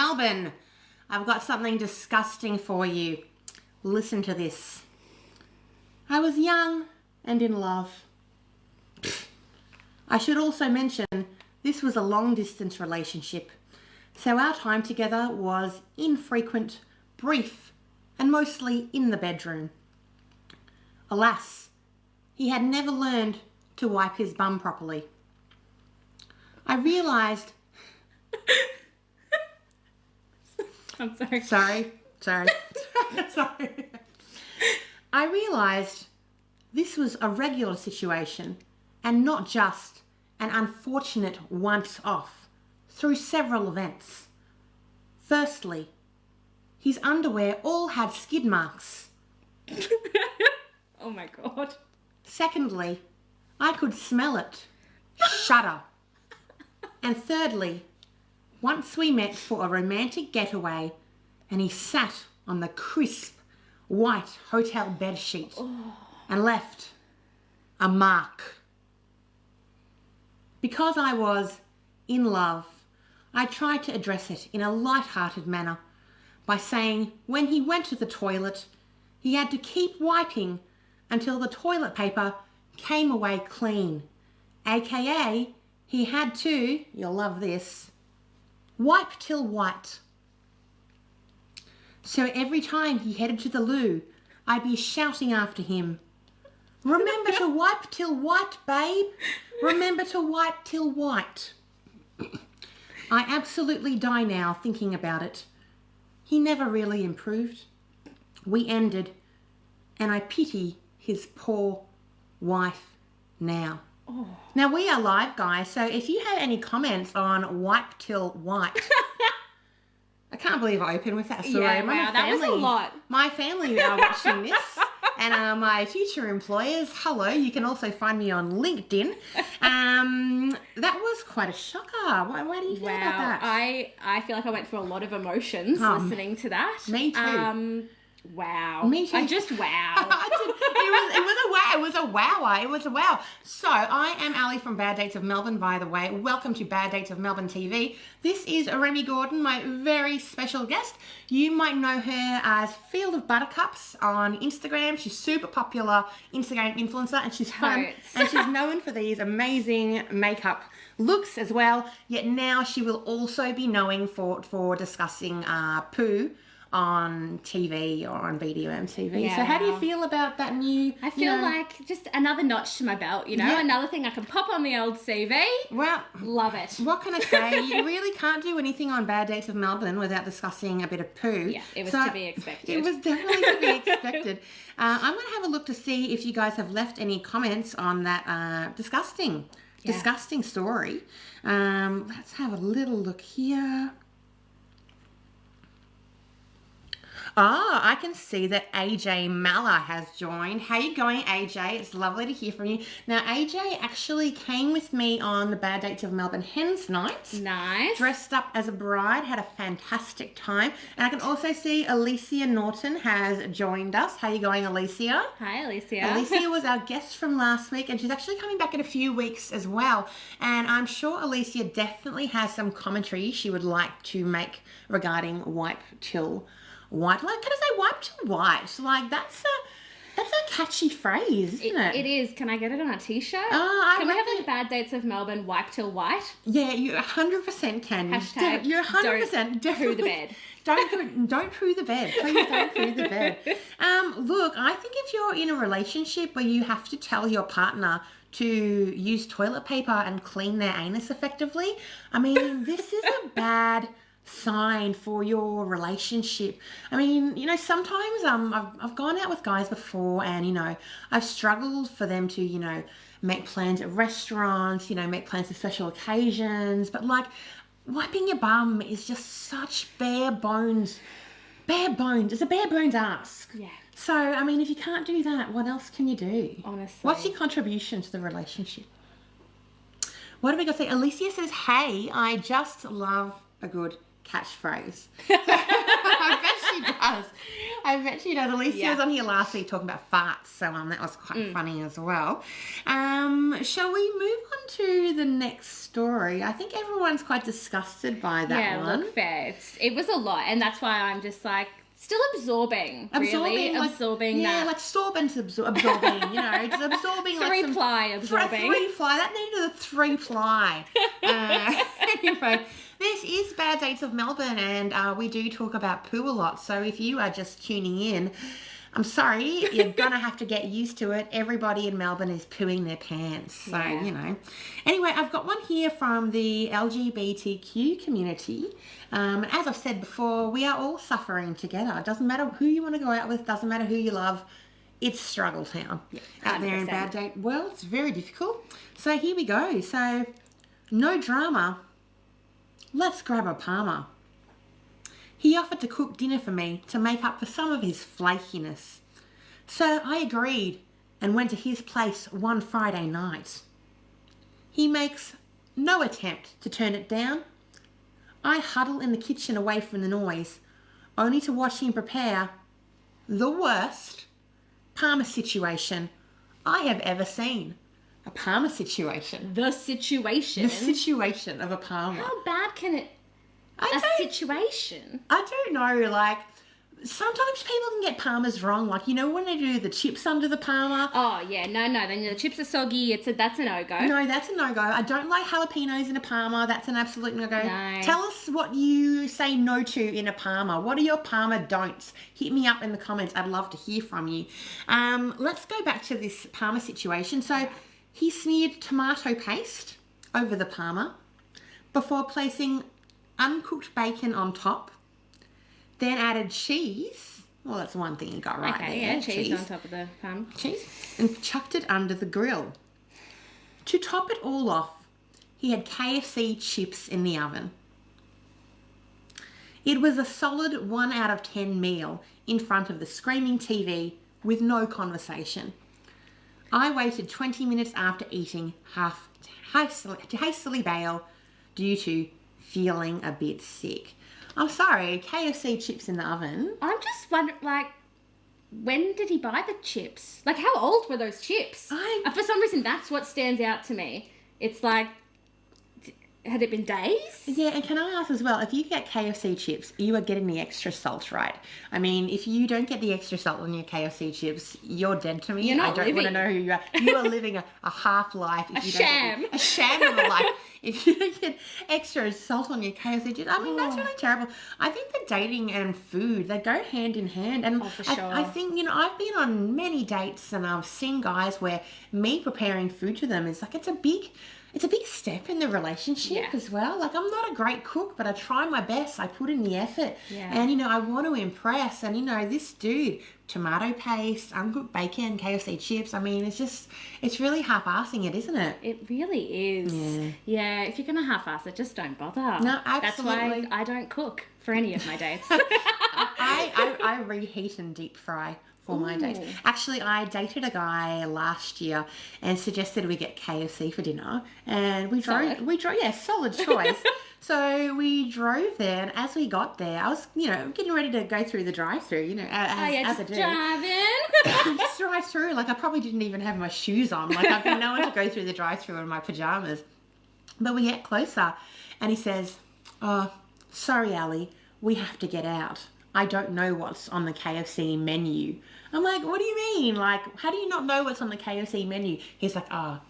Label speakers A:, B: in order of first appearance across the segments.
A: Melbourne. I've got something disgusting for you. Listen to this. I was young and in love. I should also mention this was a long-distance relationship, so our time together was infrequent, brief, and mostly in the bedroom. Alas, he had never learned to wipe his bum properly. I realised...
B: I'm sorry.
A: Sorry. I realised this was a regular situation and not just an unfortunate once-off through several events. Firstly, his underwear all had skid marks.
B: Oh my God.
A: Secondly, I could smell it. Shudder. And thirdly, once we met for a romantic getaway and he sat on the crisp white hotel bed sheet and left a mark. Because I was in love, I tried to address it in a light-hearted manner by saying when he went to the toilet, he had to keep wiping until the toilet paper came away clean, aka he had to, you'll love this, wipe till white. So every time he headed to the loo, I'd be shouting after him, remember to wipe till white, babe. Remember to wipe till white. I absolutely die now thinking about it. He never really improved. We ended, and I pity his poor wife now.
B: Oh.
A: Now, we are live, guys, so if you have any comments on wipe till white... I can't believe I opened with that story.
B: Yeah, wow, that was a lot.
A: My family are watching this, and my future employers, hello, you can also find me on LinkedIn. That was quite a shocker. Why do you feel about that?
B: I feel like I went through a lot of emotions listening to that.
A: Me too.
B: Wow.
A: Me too.
B: I just wow.
A: It was a wow. So, I am Ali from Bad Dates of Melbourne, by the way. Welcome to Bad Dates of Melbourne TV. This is Remi Gordon, my very special guest. You might know her as Field of Buttercups on Instagram. She's super popular Instagram influencer, and she's fun. And she's known for these amazing makeup looks as well. Yet now she will also be known for discussing poo on TV or on BDM TV.
B: Yeah.
A: So how do you feel about that new...
B: I feel like just another notch to my belt,
A: Yeah.
B: Another thing I can pop on the old CV.
A: Well,
B: love it.
A: What can I say? You really can't do anything on Bad Dates of Melbourne without discussing a bit of poo.
B: Yeah, it was to be expected.
A: It was definitely to be expected. I'm going to have a look to see if you guys have left any comments on that disgusting story. Let's have a little look here. Oh, I can see that AJ Malla has joined. How you going, AJ? It's lovely to hear from you. Now, AJ actually came with me on the Bad Dates of Melbourne Hens Night.
B: Nice.
A: Dressed up as a bride, had a fantastic time. And I can also see Alicia Norton has joined us. How you going, Alicia?
B: Hi, Alicia.
A: Alicia was our guest from last week, and she's actually coming back in a few weeks as well. And I'm sure Alicia definitely has some commentary she would like to make regarding wipe till white. Like, can I say wipe till white? Like, that's a catchy phrase, isn't it?
B: It is. Can I get it on a t-shirt?
A: Can
B: we have like Bad Dates of Melbourne wipe till white?
A: Yeah, you 100% can.
B: Hashtag
A: you're 100%
B: don't poo the bed.
A: Don't poo the bed. Please don't poo the bed. Look, I think if you're in a relationship where you have to tell your partner to use toilet paper and clean their anus effectively, I mean, this is a bad sign for your relationship. I mean, sometimes I've gone out with guys before, and I've struggled for them to make plans at restaurants, make plans for special occasions, but like wiping your bum is just such bare bones. It's a bare bones ask.
B: Yeah.
A: So I mean, if you can't do that, what else can you do?
B: Honestly,
A: what's your contribution to the relationship? What have we got to say? Alicia says, hey, I just love a good catchphrase. I bet she she does. I bet she does. Alicia
B: Yeah.
A: was on here last week talking about farts, so that was quite funny as well. Shall we move on to the next story? I think everyone's quite disgusted by that one.
B: Look, fair. It was a lot, and that's why I'm just like still absorbing that.
A: Yeah, like absorbing, just absorbing,
B: Three-ply absorbing.
A: Three-ply, that needed a three-ply. Anyway, this is Bad Dates of Melbourne, and we do talk about poo a lot, so if you are just tuning in, I'm sorry, you're going to have to get used to it. Everybody in Melbourne is pooing their pants, so, Anyway, I've got one here from the LGBTQ community. As I've said before, we are all suffering together. It doesn't matter who you want to go out with, doesn't matter who you love. It's struggle town out there in Bad Date. Well, it's very difficult. So here we go. So, no drama. Let's grab a Palmer. He offered to cook dinner for me to make up for some of his flakiness. So I agreed and went to his place one Friday night. He makes no attempt to turn it down. I huddle in the kitchen away from the noise, only to watch him prepare the worst Palmer situation I have ever seen. A Palmer situation.
B: The situation.
A: The situation of a Palmer.
B: How bad can it... situation?
A: I don't know, like, sometimes people can get Palmers wrong. Like, when they do the chips under the Palmer.
B: Oh, yeah, no, then the chips are soggy. That's a no-go.
A: No, that's a no-go. I don't like jalapenos in a Palmer. That's an absolute no-go.
B: No.
A: Tell us what you say no to in a Palmer. What are your Palmer don'ts? Hit me up in the comments. I'd love to hear from you. Let's go back to this Palmer situation. So, he smeared tomato paste over the Palmer before placing uncooked bacon on top, then added cheese. Well, that's one thing you got right there.
B: Yeah, cheese on top of the palm.
A: Cheese. And chucked it under the grill. To top it all off, he had KFC chips in the oven. It was a solid 1 out of 10 meal in front of the screaming TV with no conversation. I waited 20 minutes after eating to hastily bail due to feeling a bit sick. I'm sorry, KFC chips in the oven.
B: I'm just wondering, like, when did he buy the chips? Like, how old were those chips? For some reason, that's what stands out to me. It's like, had it been days?
A: Yeah, and can I ask as well, if you get KFC chips, you are getting the extra salt, right? I mean, if you don't get the extra salt on your KFC chips, you're dead to me.
B: You're not
A: I don't want to know who you are. You are living a half life.
B: A sham
A: of a life. If you don't get extra salt on your KFC chips, I mean, that's really terrible. I think that dating and food, they go hand in hand. And
B: for sure.
A: I think, I've been on many dates and I've seen guys where me preparing food to them is like, it's a big step in the relationship as well. Like, I'm not a great cook, but I try my best. I put in the effort.
B: Yeah.
A: And, I want to impress. And, this dude, tomato paste, uncooked bacon, KFC chips. I mean, it's really half-assing it, isn't it?
B: It really is. Yeah, if you're going to half-ass it, just don't bother.
A: No, absolutely.
B: That's why I don't cook for any of my dates.
A: I reheat and deep fry for my dates. Actually, I dated a guy last year and suggested we get KFC for dinner, and we drove. Solid choice. So we drove there, and as we got there, I was, getting ready to go through the drive-through, as I do.
B: Driving.
A: Just drive through. Like, I probably didn't even have my shoes on. Like, I've been known to go through the drive-through in my pajamas. But we get closer, and he says, "Oh, sorry, Ali, we have to get out. I don't know what's on the KFC menu." I'm like, what do you mean? Like, how do you not know what's on the KFC menu? He's like, I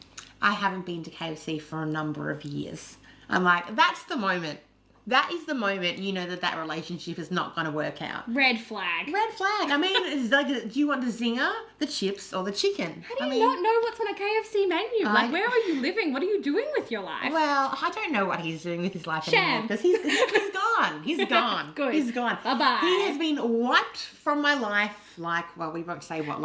A: haven't been to KFC for a number of years. I'm like, that's the moment. That is the moment that relationship is not going to work out.
B: Red flag.
A: Red flag. I mean, it's like, do you want the zinger, the chips, or the chicken?
B: How do you not know what's on a KFC menu? Like, where are you living? What are you doing with your life?
A: Well, I don't know what he's doing with his life anymore. Because he's gone. He's gone.
B: Good.
A: He's gone.
B: Bye-bye.
A: He has been wiped from my life. We won't say what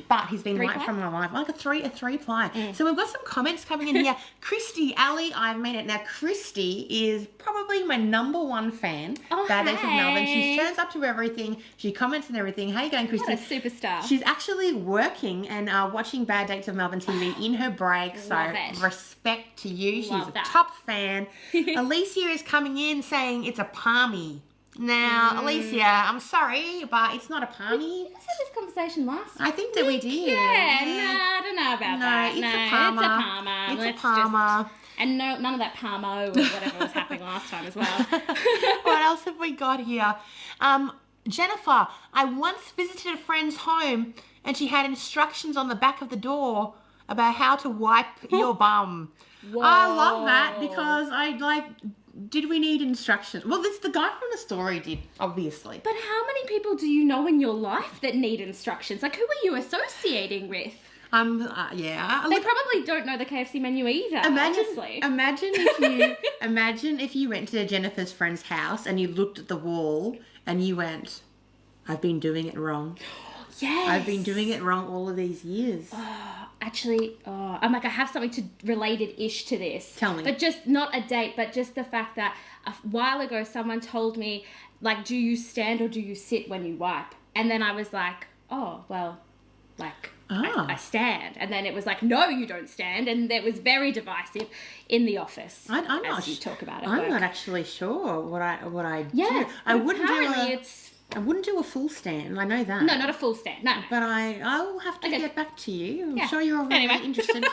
A: but he's been wiped from my life. Like a three ply. So we've got some comments coming in here. Christy, Ali, I've made it. Now, Christy is probably my number one fan. Bad Dates of Melbourne. She turns up to everything. She comments and everything. How you going, Christy?
B: What a superstar.
A: She's actually working and watching Bad Dates of Melbourne TV in her break. So respect to you. She's a top fan. Alicia is coming in saying it's a palmy. Now, Alicia, I'm sorry, but it's not a palmy.
B: Let's have this conversation last
A: I think that we did.
B: Yeah, no, I don't know about that.
A: It's a Palmer.
B: It's a Palmer.
A: It's a Palmer.
B: And none of that Palmo or whatever was happening last time as well.
A: What else have we got here? Jennifer, I once visited a friend's home and she had instructions on the back of the door about how to wipe your bum.
B: Whoa.
A: I love that because did we need instructions? Well, this the guy from the story did, obviously.
B: But how many people do you know in your life that need instructions? Like, who are you associating with?
A: Yeah.
B: They probably don't know the KFC menu either, honestly.
A: Imagine if you went to Jennifer's friend's house and you looked at the wall and you went, I've been doing it wrong.
B: Yes.
A: I've been doing it wrong all of these years.
B: I'm like, I have something to related-ish to this.
A: Tell me.
B: But just not a date, but just the fact that a while ago someone told me, like, do you stand or do you sit when you wipe? And then I was like, oh, well, like, I stand. And then it was like, no, you don't stand. And it was very divisive in the office.
A: I'm not.
B: You talk about it.
A: I'm not actually sure what I do. I wouldn't do a full stand. I know that.
B: No, not a full stand. No.
A: But I'll have to get back to you. I'm sure you're really interested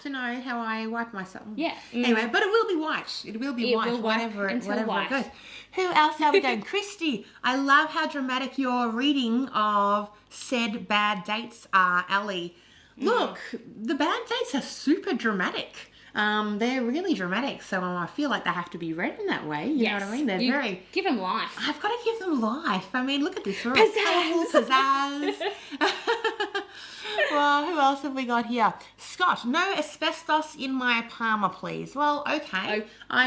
A: to know how I wipe myself.
B: Yeah.
A: Anyway, but it will be white. It will be white, whatever it goes. Who else are we going? Christy, I love how dramatic your reading of said Bad Dates are, Ellie. Look, the Bad Dates are super dramatic. They're really dramatic, so I feel like they have to be read in that way. You know what I mean? They're
B: give them life.
A: I've got to give them life. I mean, look at this. Pizzazz. Well, who else have we got here? Scott, no asbestos in my Palmer, please. Well, okay.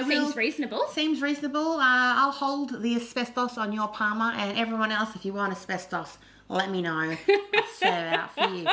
B: Seems reasonable.
A: Seems reasonable. I'll hold the asbestos on your Palmer, and everyone else, if you want asbestos, let me know. I'll set it out for you.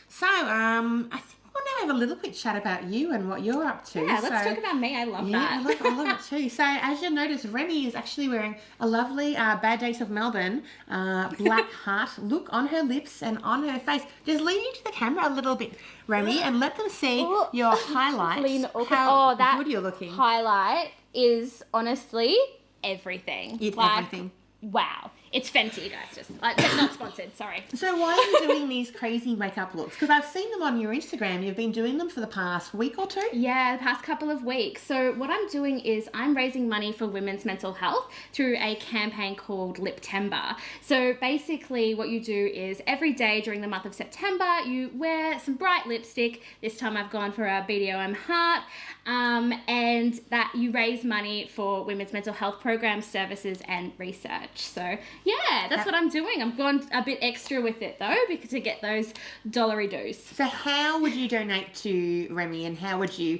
A: So, I think we'll now have a little quick chat about you and what you're up to.
B: Yeah, let's talk about me. I love that.
A: I love it too. So, as you'll notice, Remi is actually wearing a lovely Bad Dates of Melbourne black heart look on her lips and on her face. Just lean into the camera a little bit, Remi, and let them see your highlights. How good you're looking.
B: Highlight is honestly everything.
A: It's everything.
B: Wow. It's Fenty, guys. Just not sponsored. Sorry.
A: So why are you doing these crazy makeup looks? Because I've seen them on your Instagram. You've been doing them for the past week or two.
B: Yeah, the past couple of weeks. So what I'm doing is I'm raising money for women's mental health through a campaign called Liptember. So basically, what you do is every day during the month of September, you wear some bright lipstick. This time I've gone for a BDOM heart, and that you raise money for women's mental health programs, services, and research. So yeah, that's what I'm doing. I'm going a bit extra with it though, because to get those dollary doos.
A: So how would you donate to Remi, and how would you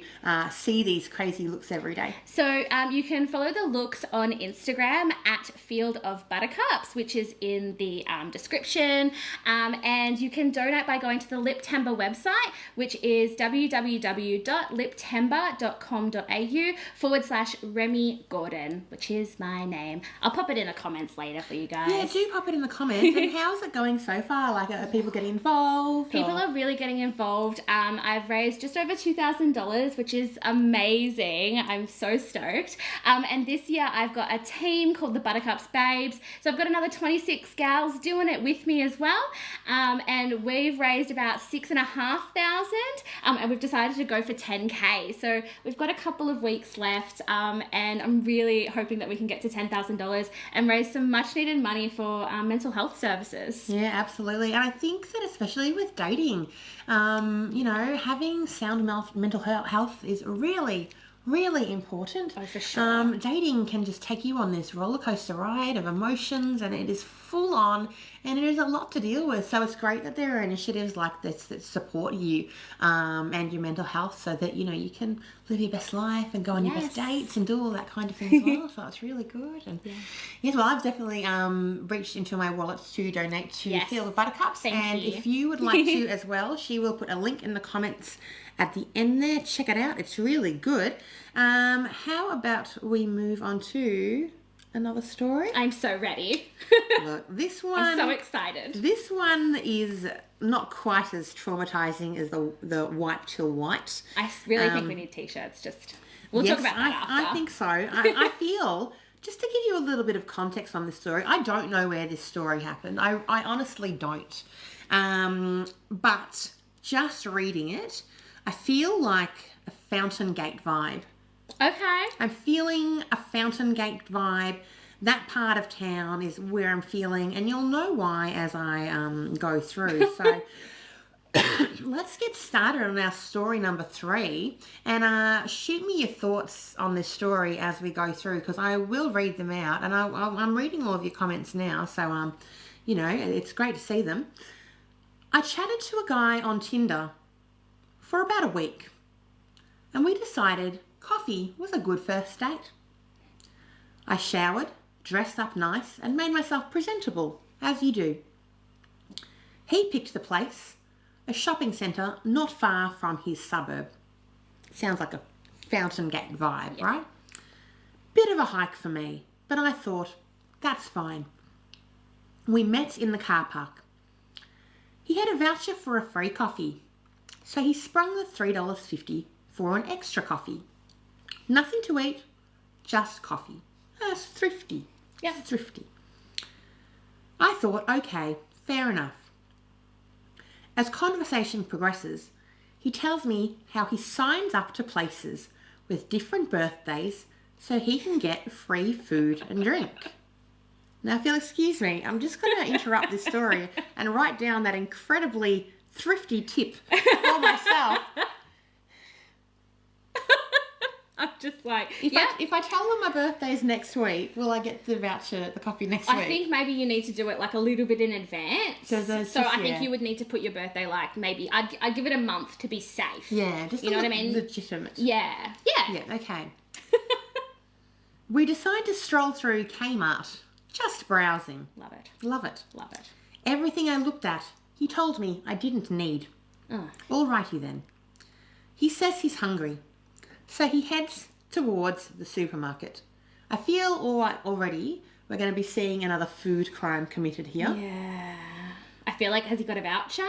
A: see these crazy looks every day?
B: So you can follow the looks on Instagram at Field of Buttercups, which is in the description. And you can donate by going to the Liptember website, which is www.liptember.com.au/Remi Gordon, which is my name. I'll pop it in the comments later for you guys.
A: Yeah, do pop it in the comments. And how's it going so far? Like, are people getting involved?
B: People are really getting involved. I've raised just over $2,000, which is amazing. I'm so stoked. And this year I've got a team called the Buttercups Babes. So I've got another 26 gals doing it with me as well. And we've raised about $6,500. And we've decided to go for 10K. So we've got a couple of weeks left. And I'm really hoping that we can get to $10,000 and raise some much needed money for mental health services.
A: Yeah, absolutely. And I think that especially with dating, having sound mental health is really important.
B: Oh, for sure.
A: Dating can just take you on this roller coaster ride of emotions, and it is full on, and it is a lot to deal with. So it's great that there are initiatives like this that support you and your mental health, so that you can live your best life and go on your best dates and do all that kind of thing as well. So it's really good. And yes, well, I've definitely reached into my wallet to donate to Field of Buttercups.
B: Thank you.
A: If you would like to as well, she will put a link in the comments at the end there. Check it out. It's really good. How about we move on to another story?
B: I'm so ready.
A: Look, this one...
B: I'm so excited.
A: This one is not quite as traumatizing as the Wipe Till White.
B: I really think we need t-shirts. We'll talk about that after.
A: I think so. I feel just to give you a little bit of context on this story, I don't know where this story happened. I honestly don't. But just reading it, I feel like a Fountain Gate vibe.
B: Okay.
A: I'm feeling a Fountain Gate vibe. That part of town is where I'm feeling, and you'll know why as I go through. So let's get started on our story number 3, and shoot me your thoughts on this story as we go through, because I will read them out, and I'm reading all of your comments now, so you know, it's great to see them. I chatted to a guy on Tinder for about a week, and we decided coffee was a good first date. I showered, dressed up nice, and made myself presentable, as you do. He picked the place, a shopping centre not far from his suburb. Sounds like a Fountain Gate vibe,
B: Yeah.
A: right? Bit of a hike for me, but I thought, that's fine. We met in the car park. He had a voucher for a free coffee, so he sprung the $3.50 for an extra coffee. Nothing to eat, just coffee. That's thrifty.
B: Yeah.
A: It's thrifty. I thought, okay, fair enough. As conversation progresses, he tells me how he signs up to places with different birthdays so he can get free food and drink. Now, if you'll excuse me, I'm just going to interrupt this story and write down that incredibly thrifty tip for myself.
B: I'm just like,
A: If I tell them my birthday's next week, will I get the voucher, the coffee next week?
B: I think maybe you need to do it like a little bit in advance.
A: So
B: I think you would need to put your birthday like maybe I'd give it a month to be safe.
A: Yeah, just
B: you know what I mean?
A: Legitimate.
B: Yeah.
A: Yeah, okay. We decide to stroll through Kmart, just browsing.
B: Love it.
A: Love it.
B: Love it.
A: Everything I looked at, he told me I didn't need.
B: Oh.
A: Alrighty then. He says he's hungry, so he heads towards the supermarket. I feel already we're going to be seeing another food crime committed here.
B: Yeah. I feel like, has he got a voucher?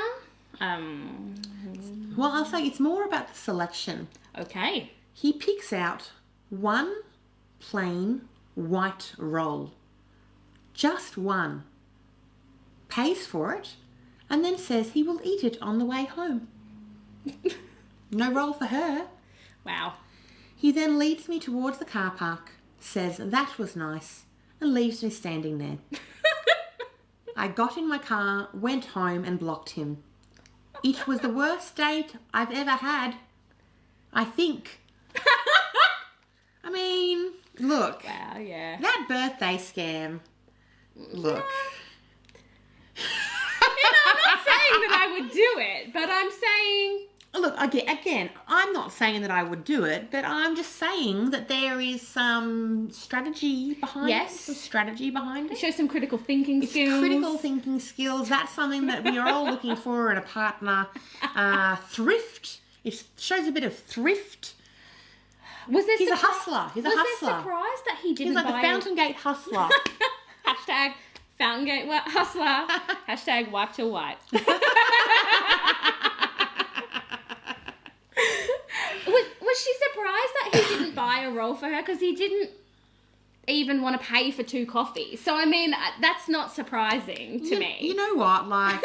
A: Well, I'll say it's more about the selection.
B: Okay.
A: He picks out one plain white roll. Just one. Pays for it, and then says he will eat it on the way home. No roll for her.
B: Wow.
A: He then leads me towards the car park, says that was nice, and leaves me standing there. I got in my car, went home, and blocked him. It was the worst date I've ever had. I think. I mean, look.
B: Wow, yeah.
A: That birthday scam. Look.
B: I'm not saying that I would do it, but I'm saying...
A: Look, again, I'm not saying that I would do it, but I'm just saying that there is some strategy behind it. Some strategy behind it.
B: Show some critical thinking skills.
A: Critical thinking skills. That's something that we are all looking for in a partner. Thrift. It shows a bit of thrift. He's a hustler. He's a hustler.
B: Was there surprise that he didn't
A: He's like
B: buy
A: a Fountain Gate hustler.
B: Hashtag Fountain Gate hustler. Hashtag wipe till white. Was she surprised that he didn't buy a roll for her? Because he didn't even want to pay for 2 coffees. So, I mean, that's not surprising to me.
A: You know what? Like,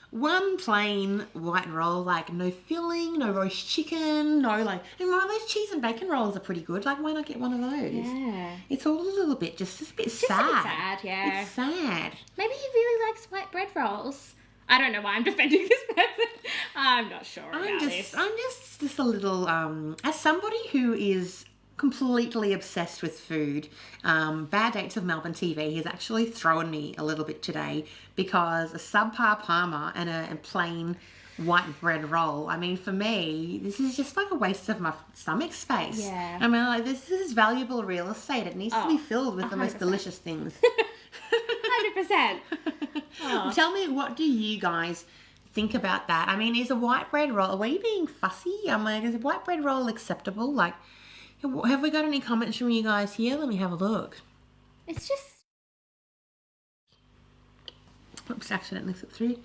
A: one plain white roll, like, no filling, no roast chicken, no, like... And one of those cheese and bacon rolls are pretty good. Like, why not get one of those?
B: Yeah.
A: It's all a little bit, just a bit sad.
B: A bit sad, yeah.
A: It's sad.
B: Maybe he really likes white bread rolls. I don't know why I'm defending this person. I'm not sure about this.
A: I'm just a little, as somebody who is completely obsessed with food, Bad Dates of Melbourne TV has actually thrown me a little bit today because a subpar parma and a plain white bread roll, I mean, for me, this is just like a waste of my stomach space.
B: Yeah.
A: I mean, like, this is valuable real estate. It needs to be filled with the most
B: 100%.
A: delicious things.
B: 100%. Oh.
A: Tell me, what do you guys think about that? I mean, is a white bread roll, are we being fussy? I mean, is a white bread roll acceptable? Like, have we got any comments from you guys here? Let me have a look.
B: It's just...
A: Oops, accidentally flipped through.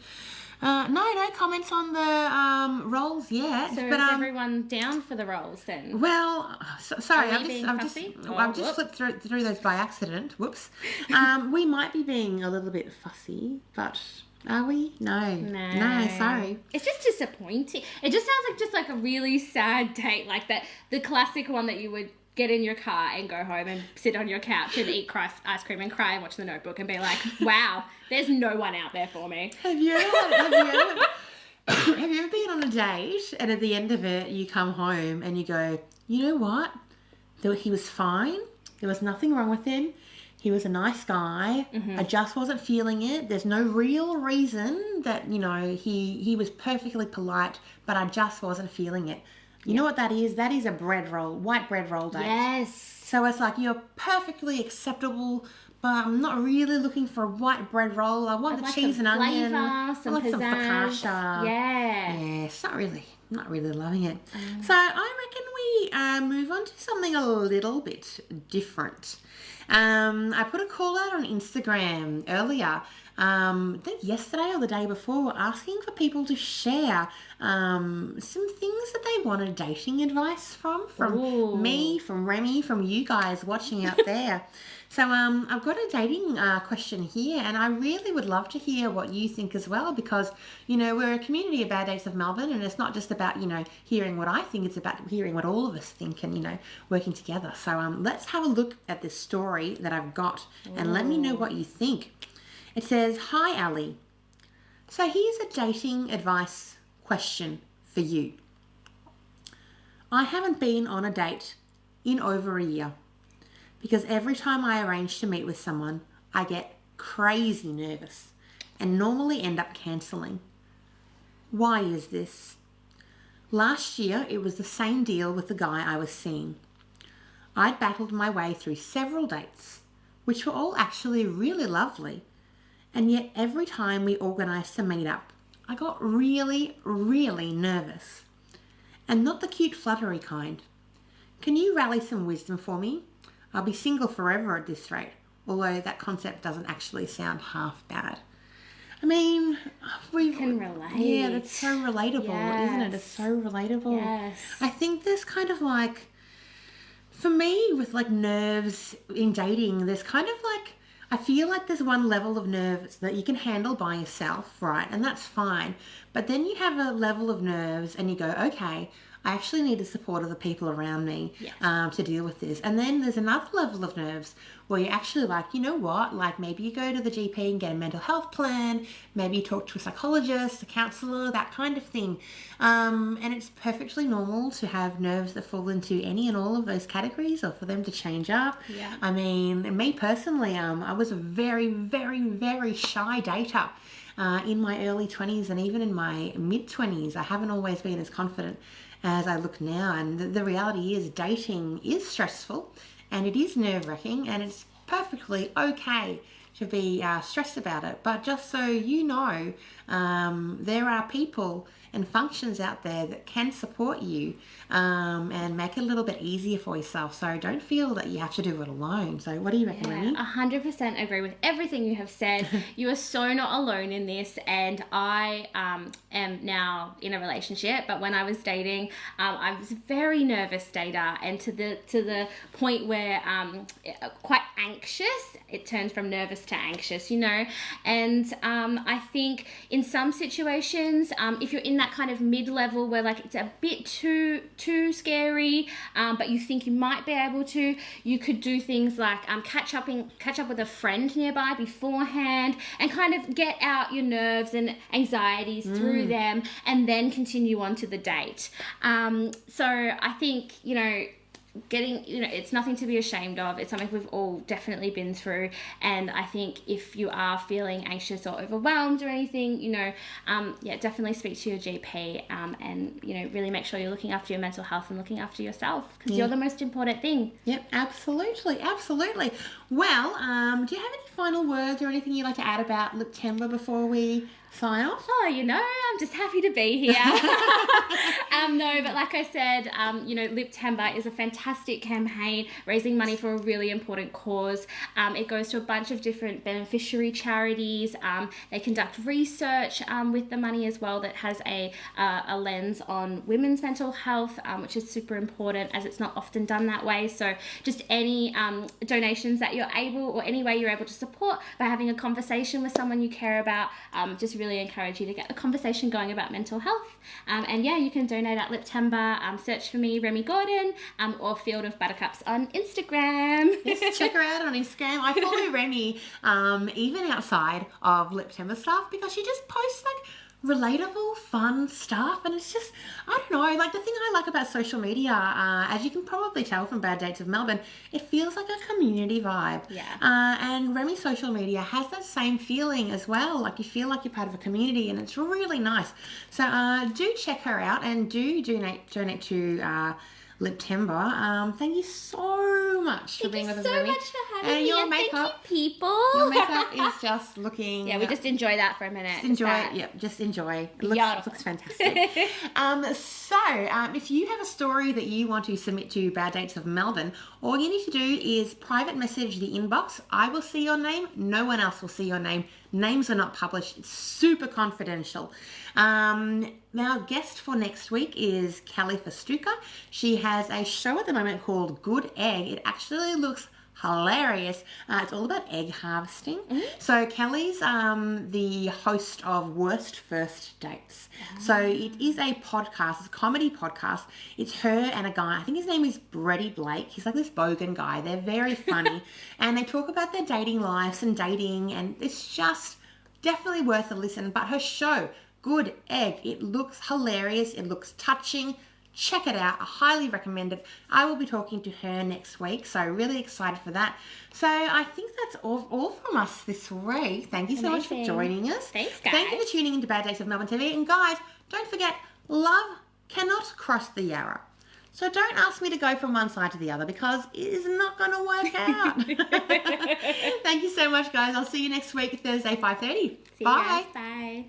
A: No comments on the rolls yet.
B: So
A: but
B: is everyone down for the rolls then?
A: well, sorry,
B: Are we being fussy?
A: I've just flipped through those by accident. Whoops. We might be being a little bit fussy, but are we? No, sorry.
B: It's just disappointing. It just sounds like a really sad date, like the classic one that you would get in your car and go home and sit on your couch and eat ice cream and cry and watch The Notebook and be like, wow, there's no one out there for me.
A: Have you ever been on a date and at the end of it you come home and you go, you know what? He was fine. There was nothing wrong with him. He was a nice guy. I just wasn't feeling it. There's no real reason that, he was perfectly polite, but I just wasn't feeling it. You know what that is? That is a bread roll, white bread roll date.
B: Yes.
A: So it's like, you're perfectly acceptable, but I'm not really looking for a white bread roll. I want the cheese and onion.
B: I
A: want some focaccia.
B: Yeah.
A: It's not really loving it. So I reckon we move on to something a little bit different. I put a call out on Instagram earlier, I think yesterday or the day before, asking for people to share some things that they wanted dating advice from
B: Ooh.
A: me, from Remi, from you guys watching out there. So I've got a dating question here, and I really would love to hear what you think as well, because, we're a community of Bad Dates of Melbourne, and it's not just about, hearing what I think, it's about hearing what all of us think and, working together. So let's have a look at this story that I've got, and let me know what you think. It says, "Hi, Ali. So here's a dating advice question for you. I haven't been on a date in over a year, because every time I arrange to meet with someone, I get crazy nervous and normally end up cancelling. Why is this? Last year, it was the same deal with the guy I was seeing. I'd battled my way through several dates, which were all actually really lovely, and yet every time we organised to meet up, I got really, really nervous. And not the cute fluttery kind. Can you rally some wisdom for me? I'll be single forever at this rate, although that concept doesn't actually sound half bad." I mean, we
B: can relate.
A: Yeah, that's so relatable, isn't it? It's so relatable.
B: Yes.
A: I think there's kind of like, for me, with like nerves in dating, there's kind of like, I feel like there's one level of nerves that you can handle by yourself, right? And that's fine. But then you have a level of nerves and you go, okay, I actually need the support of the people around me to deal with this. And then there's another level of nerves where you're actually like, you know what, like maybe you go to the GP and get a mental health plan, maybe you talk to a psychologist, a counsellor, that kind of thing. And it's perfectly normal to have nerves that fall into any and all of those categories, or for them to change up.
B: Yeah.
A: I mean, me personally, I was a very, very, very shy dater. In my early 20s and even in my mid-20s, I haven't always been as confident as I look now. And the reality is, dating is stressful and it is nerve-wracking, and it's perfectly okay to be stressed about it. But just so you know, there are people and functions out there that can support you and make it a little bit easier for yourself. So don't feel that you have to do it alone. So what do you reckon, Remi?
B: 100% agree with everything you have said. You are so not alone in this, and I am now in a relationship, but when I was dating, I was a very nervous dater, and to the point where quite anxious. It turns from nervous to anxious, and I think in some situations, if you're in that kind of mid-level where like it's a bit too scary, but you think you might be able to, you could do things like catch up with a friend nearby beforehand and kind of get out your nerves and anxieties through them, and then continue on to the date. So I think, it's nothing to be ashamed of. It's something we've all definitely been through, and I think if you are feeling anxious or overwhelmed or anything, definitely speak to your GP, and really make sure you're looking after your mental health and looking after yourself, because you're the most important thing.
A: Yep, absolutely. Well, do you have any final words or anything you'd like to add about September before we sign off?
B: Oh, I'm just happy to be here. No, but like I said, Liptember is a fantastic campaign raising money for a really important cause. It goes to a bunch of different beneficiary charities. They conduct research with the money as well that has a lens on women's mental health, which is super important as it's not often done that way. So just any donations that you're able, or any way you're able to support by having a conversation with someone you care about, just really encourage you to get the conversation going about mental health. And yeah, you can donate at Liptember. Search for me, Remi Gordon, or Field of Buttercups on Instagram.
A: Yes, check her out on Instagram. I follow Remi even outside of Liptember stuff, because she just posts like relatable, fun stuff, and it's just, I don't know, like the thing I like about social media, as you can probably tell from Bad Dates of Melbourne, it feels like a community vibe.
B: Yeah.
A: And Remi's social media has that same feeling as well, like you feel like you're part of a community, and it's really nice. So do check her out, and do donate to Liptember. Thank you so much for being with us, Remi.
B: Thank you so much for having
A: and
B: me.
A: your
B: And
A: makeup,
B: thank you, people.
A: your makeup is just looking.
B: Yeah, we just enjoy that for a minute.
A: Just enjoy it. Yep, just enjoy. It looks fantastic. If you have a story that you want to submit to Bad Dates of Melbourne, all you need to do is private message the inbox. I will see your name. No one else will see your name. Names are not published. It's super confidential. Our guest for next week is Kelly Festuca. She has a show at the moment called Good Egg. It actually looks hilarious. It's all about egg harvesting. So Kelly's the host of Worst First Dates. So it is a podcast, it's a comedy podcast. It's her and a guy, I think his name is Brady Blake. He's like this bogan guy. They're very funny. And they talk about their dating lives and dating, and it's just definitely worth a listen. But her show, Good Egg, it looks hilarious. It looks touching. Check it out. I highly recommend it. I will be talking to her next week, so really excited for that. So I think that's all from us this week. Thank you so much for joining us.
B: Thanks, guys.
A: Thank you for tuning into Bad Dates of Melbourne TV. And guys, don't forget, love cannot cross the Yarra. So don't ask me to go from one side to the other, because it is not going to work out. Thank you so much, guys. I'll see you next week, Thursday, 5:30. Bye.
B: Bye.